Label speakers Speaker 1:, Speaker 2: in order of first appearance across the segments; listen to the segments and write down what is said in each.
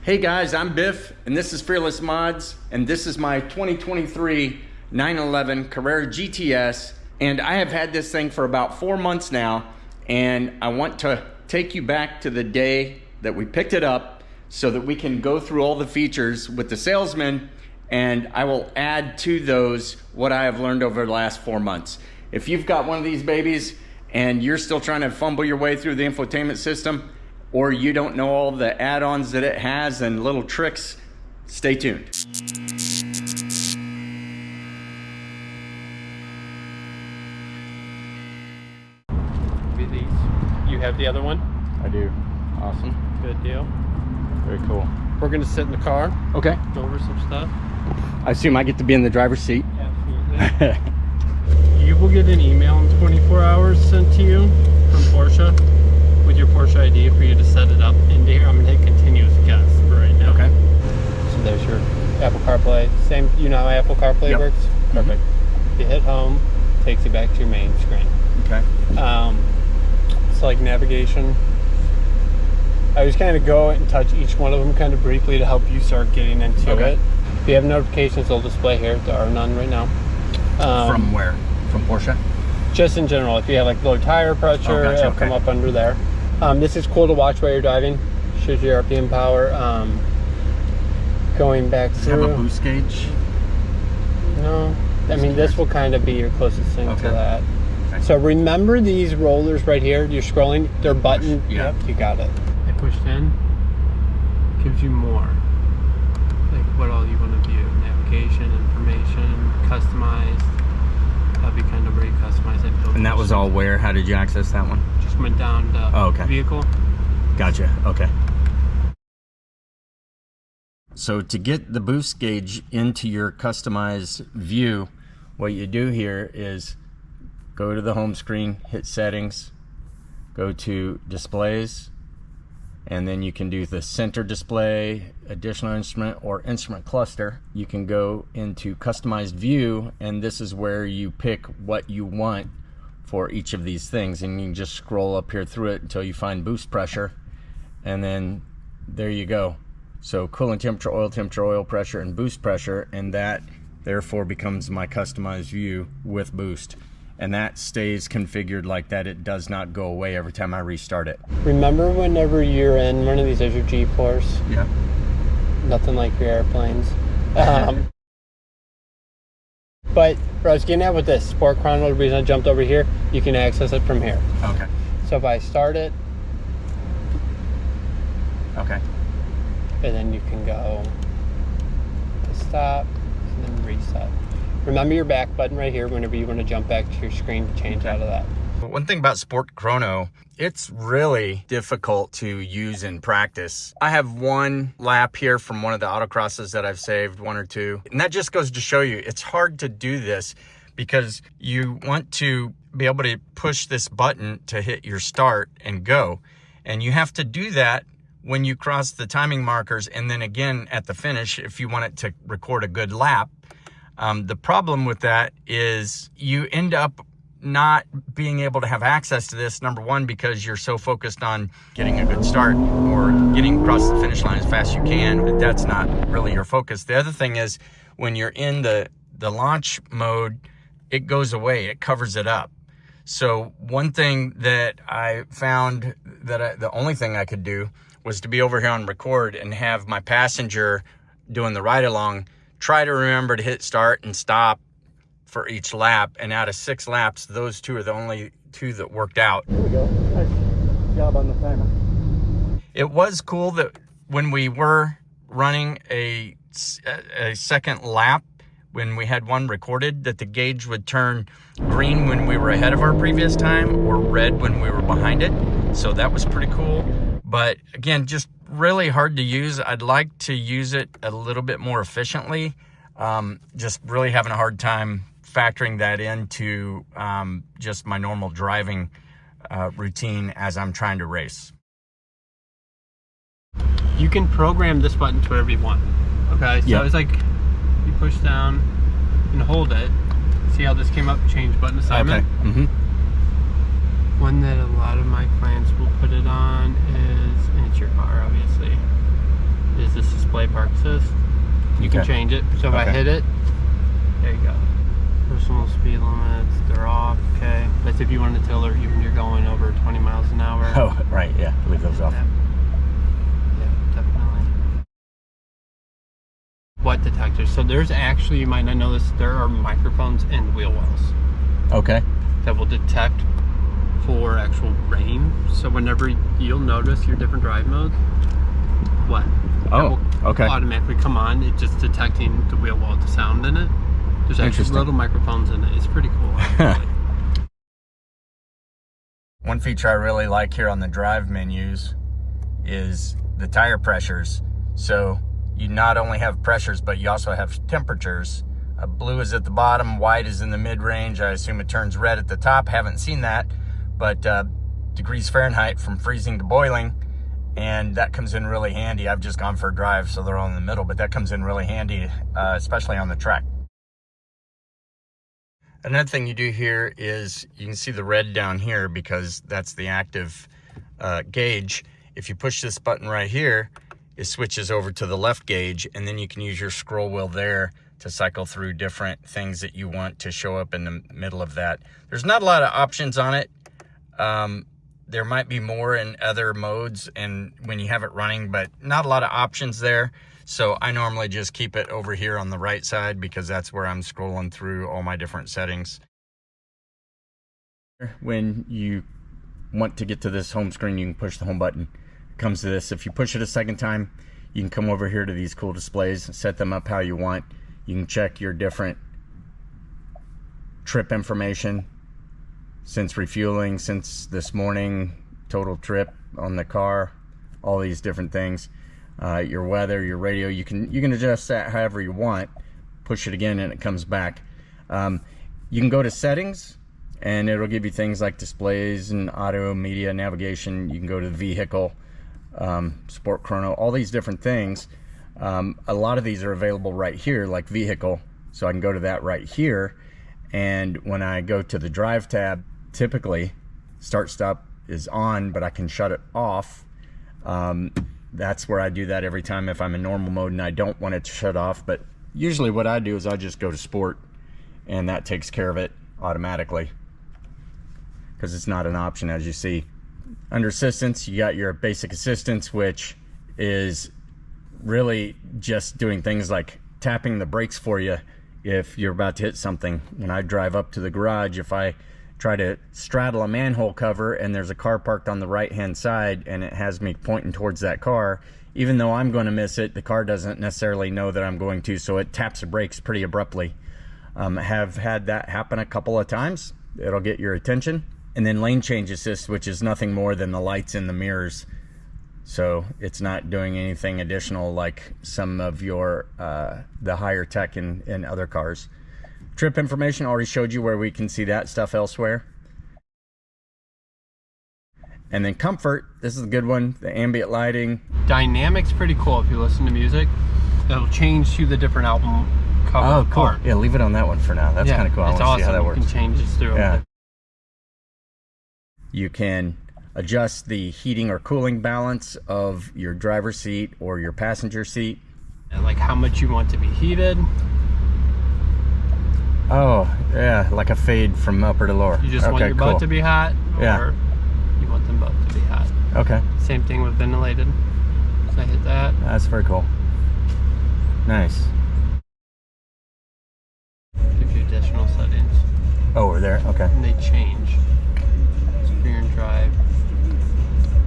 Speaker 1: Hey guys, I'm Biff, and this is Fearless Mods, and this is my 2023 911 Carrera GTS, and I have had this thing for about 4 months now, and I want to take you back to the day that we picked it up so that we can go through all the features with the salesman, and I will add to those what I have learned over the last 4 months. If you've got one of these babies and you're still trying to fumble your way through the infotainment system, or you don't know all the add-ons that it has and little tricks, stay tuned.
Speaker 2: You have the other one?
Speaker 1: I do. Awesome.
Speaker 2: Good deal.
Speaker 1: Very cool.
Speaker 2: We're gonna sit in the car.
Speaker 1: Okay.
Speaker 2: Go over some stuff.
Speaker 1: I assume I get to be in the driver's seat.
Speaker 2: Absolutely. You will get an email in 24 hours sent to you from Porsche with your Porsche ID for you to set it up into here. I'm gonna hit continuous guess for right now.
Speaker 1: Okay.
Speaker 2: So there's your Apple CarPlay. Same, you know how Apple CarPlay works? Perfect. You hit home, takes you back to your main screen.
Speaker 1: Okay.
Speaker 2: It's like navigation. I just kind of go and touch each one of them kind of briefly to help you start getting into it. If you have notifications, they'll display here. There are none right now.
Speaker 1: From where? From Porsche?
Speaker 2: Just in general, if you have like low tire pressure, it'll come up under there. This is cool to watch while you're driving. Shows your RPM power. Going back through.
Speaker 1: Does it have a boost gauge?
Speaker 2: No. I mean, this will kind of be your closest thing to that. Okay. So remember these rollers right here, you're scrolling, they're button. Yep, you got it. I pushed in, gives you more. Like what all you want to view. Navigation, information, customized. That'll be kind of where you customize it.
Speaker 1: And that was all where? How did you access that one?
Speaker 2: Just went down to vehicle.
Speaker 1: Gotcha, okay. So to get the boost gauge into your customized view, what you do here is go to the home screen, hit settings, go to displays, and then you can do the center display, additional instrument, or instrument cluster. You can go into customized view, and this is where you pick what you want for each of these things, and you can just scroll up here through it until you find boost pressure, and then there you go. So coolant temperature, oil pressure, and boost pressure, and that therefore becomes my customized view with boost. And that stays configured like that. It does not go away every time I restart it.
Speaker 2: Remember whenever you're in one of these, there's your G-force.
Speaker 1: Yeah.
Speaker 2: Nothing like your airplanes. But what I was getting at with this Sport Chrono, the reason I jumped over here, you can access it from here.
Speaker 1: Okay.
Speaker 2: So if I start it.
Speaker 1: Okay.
Speaker 2: And then you can go to stop and then reset. Remember your back button right here whenever you want to jump back to your screen to change out of that.
Speaker 1: One thing about Sport Chrono, it's really difficult to use in practice. I have one lap here from one of the autocrosses that I've saved, 1 or 2. And that just goes to show you, it's hard to do this because you want to be able to push this button to hit your start and go. And you have to do that when you cross the timing markers, and then again at the finish if you want it to record a good lap. The problem with that is you end up not being able to have access to this, number one, because you're so focused on getting a good start or getting across the finish line as fast as you can, but that's not really your focus. The other thing is when you're in the launch mode, it goes away, it covers it up. So one thing that I found that the only thing I could do was to be over here on record and have my passenger doing the ride along try to remember to hit start and stop for each lap, and out of 6 laps, those 2 are the only 2 that worked out.
Speaker 2: There we go. Nice job on the timer.
Speaker 1: It was cool that when we were running a second lap, when we had one recorded, that the gauge would turn green when we were ahead of our previous time or red when we were behind it. So that was pretty cool. But again, just really hard to use. I'd like to use it a little bit more efficiently. Just really having a hard time factoring that into just my normal driving routine as I'm trying to race.
Speaker 2: You can program this button to whatever you want. Okay, so it's like you push down and hold it. See how this came up? Change button assignment.
Speaker 1: Okay.
Speaker 2: One that a lot of my clients will put it on is, and it's your car obviously, is display park assist. You can change it. So if I hit it, there you go. Personal speed limits, they're off. Okay, that's if you wanted to alert you when you're going over 20 miles an hour.
Speaker 1: Oh, right, yeah, leave those off.
Speaker 2: Yeah, definitely. What detectors? So there's actually, you might not know this, there are microphones in the wheel wells.
Speaker 1: Okay.
Speaker 2: That will detect for actual rain. So whenever you'll notice your different drive modes, what?
Speaker 1: Oh, okay.
Speaker 2: Automatically come on. It's just detecting the wheel well with the sound in it. There's actually little microphones in it. It's pretty cool.
Speaker 1: One feature I really like here on the drive menus is the tire pressures. So you not only have pressures, but you also have temperatures. Blue is at the bottom, white is in the mid-range. I assume it turns red at the top. Haven't seen that, but degrees Fahrenheit from freezing to boiling, and that comes in really handy. I've just gone for a drive, so they're all in the middle, but that comes in really handy, especially on the track. Another thing you do here is you can see the red down here because that's the active gauge. If you push this button right here, it switches over to the left gauge, and then you can use your scroll wheel there to cycle through different things that you want to show up in the middle of that. There's not a lot of options on it. There might be more in other modes and when you have it running, but not a lot of options there. So I normally just keep it over here on the right side because that's where I'm scrolling through all my different settings. When you want to get to this home screen, you can push the home button. It comes to this. If you push it a second time, you can come over here to these cool displays, set them up how you want. You can check your different trip information, since refueling, since this morning, total trip on the car, all these different things. Your weather, your radio, you can adjust that however you want. Push it again and it comes back. You can go to settings and it'll give you things like displays and auto, media, navigation. You can go to the vehicle, sport, chrono, all these different things. A lot of these are available right here, like vehicle, so I can go to that right here. And when I go to the drive tab, typically start stop is on, but I can shut it off. That's where I do that every time if I'm in normal mode and I don't want it to shut off. But usually what I do is I just go to sport and that takes care of it automatically because it's not an option. As you see under assistance, you got your basic assistance, which is really just doing things like tapping the brakes for you if you're about to hit something. When I drive up to the garage, if I try to straddle a manhole cover and there's a car parked on the right hand side and it has me pointing towards that car, even though I'm going to miss it, the car doesn't necessarily know that I'm going to, so it taps the brakes pretty abruptly. Have had that happen a couple of times. It'll get your attention. And then lane change assist, which is nothing more than the lights in the mirrors. So it's not doing anything additional like some of your the higher tech in other cars. Trip information, already showed you where we can see that stuff elsewhere. And then comfort, this is a good one, the ambient lighting.
Speaker 2: Dynamic's pretty cool if you listen to music. It'll change to the different album cover.
Speaker 1: Oh, cool.
Speaker 2: Part.
Speaker 1: Yeah, leave it on that one for now. That's kind of cool. I want to see how that works.
Speaker 2: You can change this through.
Speaker 1: Yeah. You can adjust the heating or cooling balance of your driver's seat or your passenger seat.
Speaker 2: And like how much you want to be heated.
Speaker 1: Oh, yeah, like a fade from upper to lower.
Speaker 2: You just want your butt to be hot, or you want them both to be hot.
Speaker 1: Okay.
Speaker 2: Same thing with ventilated. So I hit that.
Speaker 1: That's very cool. Nice.
Speaker 2: A few additional settings.
Speaker 1: Oh, we're there, okay.
Speaker 2: And they change. Steer and drive.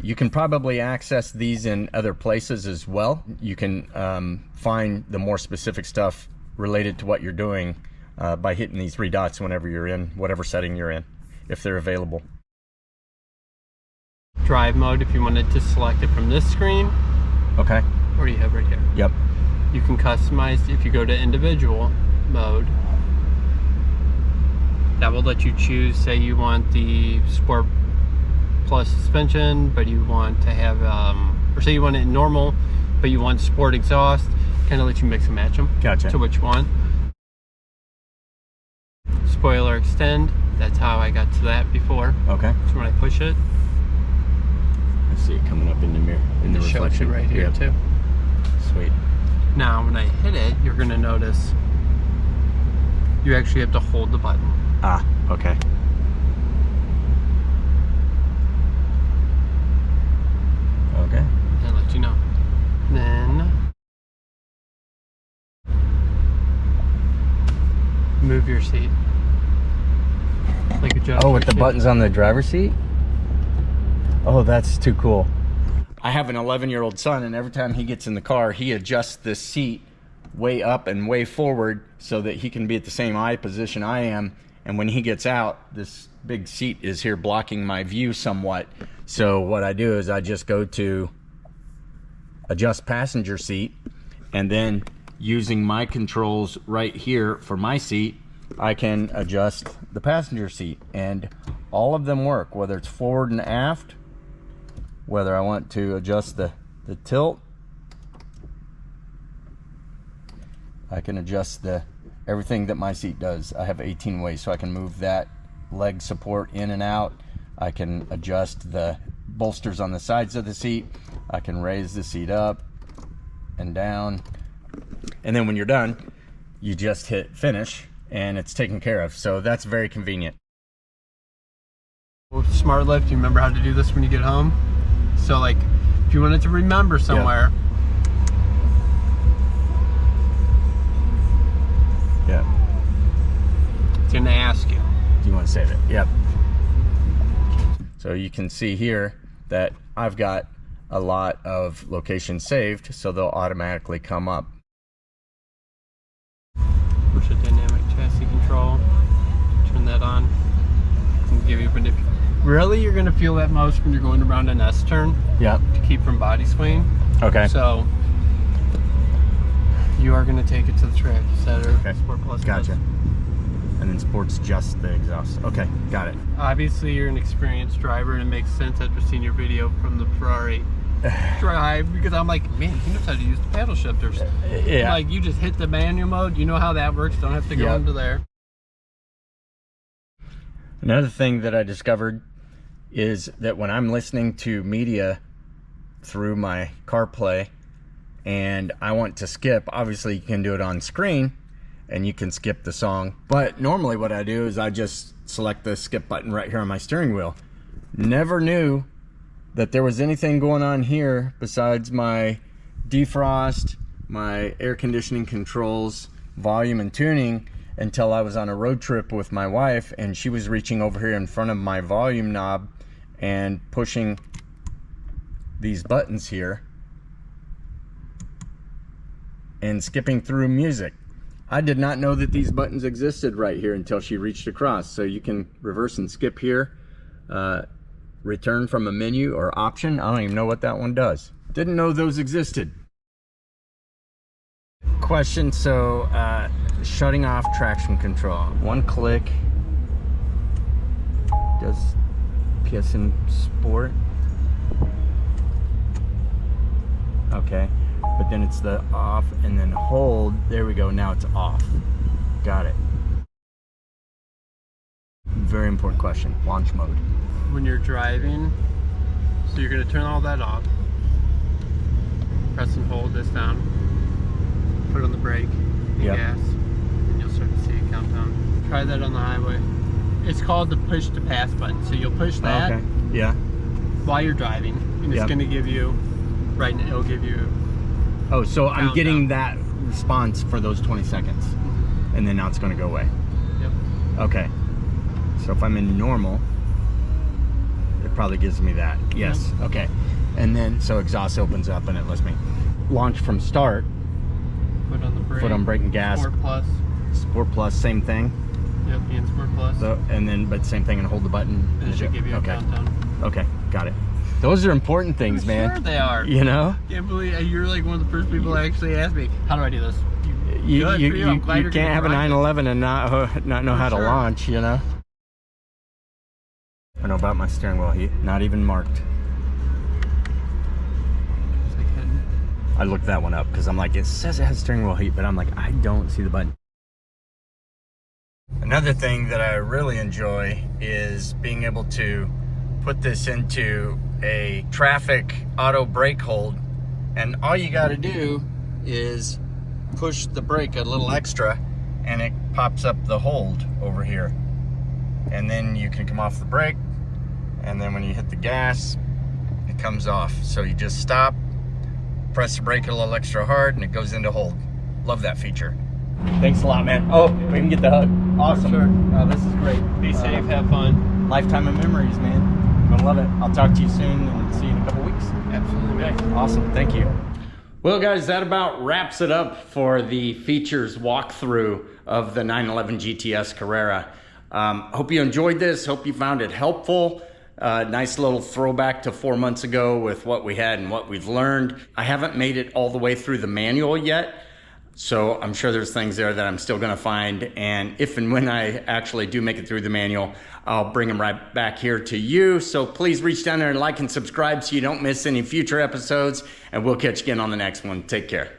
Speaker 1: You can probably access these in other places as well. You can find the more specific stuff related to what you're doing by hitting these three dots whenever you're in whatever setting you're in, if they're available.
Speaker 2: Drive mode, if you wanted to select it from this screen.
Speaker 1: Okay.
Speaker 2: Or you have right here.
Speaker 1: Yep.
Speaker 2: You can customize if you go to individual mode. That will let you choose, say you want the Sport Plus suspension, but you want to have, or say you want it in normal, but you want Sport exhaust, kind of let you mix and match them.
Speaker 1: Gotcha.
Speaker 2: To what you want. Spoiler extend, that's how I got to that before.
Speaker 1: Okay.
Speaker 2: So when I push it,
Speaker 1: I see it coming up in the mirror, in the reflection.
Speaker 2: shows it right here too.
Speaker 1: Sweet.
Speaker 2: I hit it, you're going to notice you actually have to hold the button.
Speaker 1: Ah, okay. Okay.
Speaker 2: I'll let you know. Then move your seat. Like adjust.
Speaker 1: Oh, with the buttons on the driver's seat? Oh, that's too cool. I have an 11-year-old son, and every time he gets in the car, he adjusts the seat way up and way forward so that he can be at the same eye position I am. And when he gets out, this big seat is here blocking my view somewhat. So what I do is I just go to adjust passenger seat, and then using my controls right here for my seat, I can adjust the passenger seat, and all of them work, whether it's forward and aft, whether I want to adjust the tilt, I can adjust everything that my seat does. I have 18 ways, so I can move that leg support in and out. I can adjust the bolsters on the sides of the seat. I can raise the seat up and down. And then when you're done, you just hit finish and it's taken care of. So that's very convenient.
Speaker 2: Smart lift, you remember how to do this when you get home? So like, if you wanted to remember somewhere.
Speaker 1: Yeah.
Speaker 2: It's gonna ask you.
Speaker 1: Do you want to save it? Yep. So you can see here that I've got a lot of locations saved, so they'll automatically come up.
Speaker 2: Push a dynamic chassis control. Turn that on. And give you really, you're gonna feel that most when you're going around an S turn.
Speaker 1: Yep.
Speaker 2: To keep from body swing.
Speaker 1: Okay.
Speaker 2: So you are gonna take it to the track. Set her.
Speaker 1: Okay.
Speaker 2: Sport Plus.
Speaker 1: Gotcha. And then sport's just the exhaust. Okay, got it.
Speaker 2: Obviously, you're an experienced driver, and it makes sense after seeing your video from the Ferrari drive, because I'm like, man, he knows how to use the paddle shifters.
Speaker 1: Yeah.
Speaker 2: Like, you just hit the manual mode. You know how that works. Don't have to go into there.
Speaker 1: Another thing that I discovered is that when I'm listening to media through my CarPlay and I want to skip, obviously you can do it on screen and you can skip the song. But normally what I do is I just select the skip button right here on my steering wheel. Never knew that there was anything going on here besides my defrost, my air conditioning controls, volume and tuning, until I was on a road trip with my wife and she was reaching over here in front of my volume knob and pushing these buttons here and skipping through music. I did not know that these buttons existed right here until she reached across. So you can reverse and skip here, return from a menu or option. I don't even know what that one does. Didn't know those existed. Question, so shutting off traction control. One click does PSN Sport. Okay. But then it's the off and then hold. There we go. Now it's off. Got it. Very important question. Launch mode.
Speaker 2: When you're driving, so you're going to turn all that off. Press and hold this down. Put on the brake and gas. And you'll start to see a countdown. Try that on the highway. It's called the push to pass button. So you'll push that while you're driving. And it's going to give you, it'll give you.
Speaker 1: Oh, so I'm getting that response for those 20 seconds. And then now it's going to go away.
Speaker 2: Yep. Okay.
Speaker 1: So if I'm in normal, it probably gives me that. Yes. Yep. Okay. And then, so exhaust opens up and it lets me launch from start.
Speaker 2: Foot on the brake.
Speaker 1: Foot on brake and gas.
Speaker 2: Sport Plus.
Speaker 1: Sport Plus, same thing.
Speaker 2: Yep, and Sport Plus.
Speaker 1: So, and then, but same thing, and hold the button.
Speaker 2: And it should give you a countdown.
Speaker 1: Okay, got it. Those are important things, man.
Speaker 2: Sure they are.
Speaker 1: You know?
Speaker 2: Can't believe you're like one of the first people that actually asked me, how do I do this?
Speaker 1: You can't have a 911 and not know how to launch, you know? I know about my steering wheel heat, not even marked. I looked that one up because I'm like, it says it has steering wheel heat, but I'm like, I don't see the button. Another thing that I really enjoy is being able to put this into a traffic auto brake hold, and all you got to do is push the brake a little extra and it pops up the hold over here. And then you can come off the brake, and then when you hit the gas, it comes off. So you just stop, press the brake a little extra hard, and it goes into hold. Love that feature. Thanks a lot, man. Oh, we can get the hug. Awesome.
Speaker 2: Sure.
Speaker 1: This is great.
Speaker 2: Be safe, have fun.
Speaker 1: Lifetime of memories, man. I'm gonna love it. I'll talk to you soon and see you in a couple weeks.
Speaker 2: Absolutely.
Speaker 1: Awesome, thank you.
Speaker 3: Well, guys, that about wraps it up for the features walkthrough of the 911 GTS Carrera. Hope you enjoyed this. Hope you found it helpful. Nice little throwback to 4 months ago with what we had and what we've learned. I haven't made it all the way through the manual yet, so I'm sure there's things there that I'm still gonna find. And if and when I actually do make it through the manual, I'll bring them right back here to you. So please reach down there and like and subscribe so you don't miss any future episodes. And we'll catch you again on the next one. Take care.